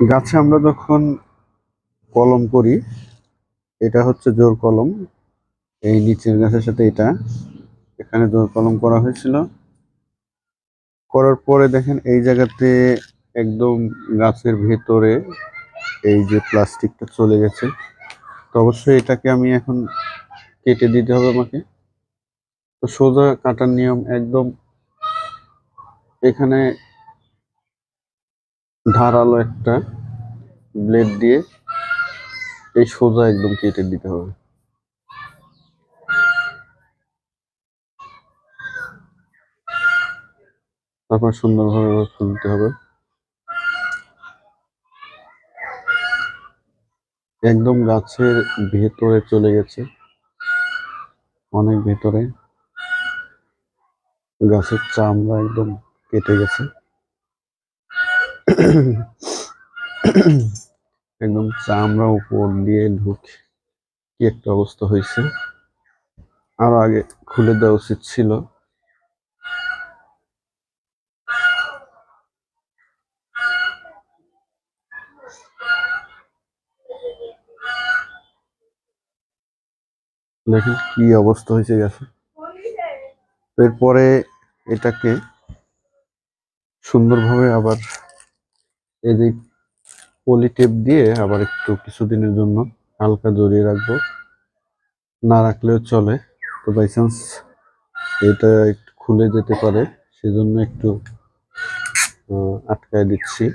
গাছে আমরা যখন কলম করি, এটা হচ্ছে জোড় কলম। এই নিচের গাছের সাথে এটা, এখানে জোড় কলম করা হয়েছিল। করার পরে দেখেন এই জায়গাতে একদম গাছের ভেতরে এই যে প্লাস্টিকটা চলে গেছে। তো অবশ্যই এটাকে আমি এখন কেটে দিতে হবে আমাকে। তো সোজা কাটার নিয়ম একদম, এখানে ধারালো একটা ব্লেড দিয়ে এই সোজা একদম কেটে দিতে হবে। তারপর সুন্দরভাবে খুলতে হবে। একদম গাছের ভেতরে চলে গেছে, অনেক ভেতরে। গাছের চামড়া একদম কেটে গেছে। একদম চামড়া উপর দিয়ে ঢুকে কি একটা অবস্থা হয়েছে। আরো আগে খুলে দেওয়া উচিত ছিল। দেখেন কি অবস্থা হয়েছে গাছে। এরপরে এটাকে সুন্দরভাবে আবার এই যে পলি টেপ দিয়ে আবার একটু কিছুদিনের জন্য হালকা জড়িয়ে রাখবো, না রাখলেও চলে। তো বাই চান্স এটা একটু খুলে যেতে পারে, সেজন্য একটু আটকায় দিচ্ছি।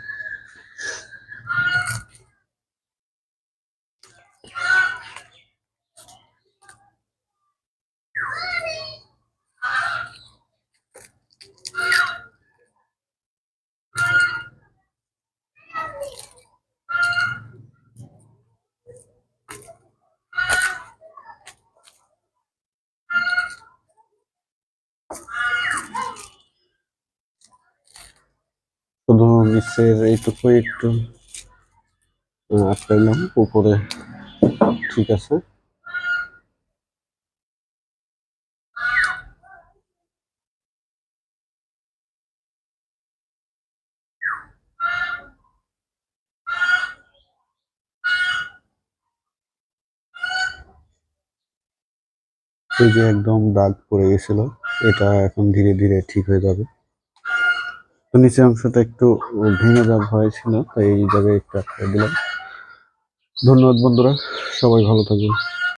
শুধু নিচের এইটুকুই একটু আটকাইলাম, উপরে ঠিক আছে। এই যে একদম দাগ পড়ে গেছিল, এটা এখন ধীরে ধীরে ঠিক হয়ে যাবে। তো নিচের অংশটা একটু ভেঙে যাওয়ার ভয় ছিল, তাই এই জায়গায় একটু আটকে দিলাম। ধন্যবাদ বন্ধুরা, সবাই ভালো থাকবেন।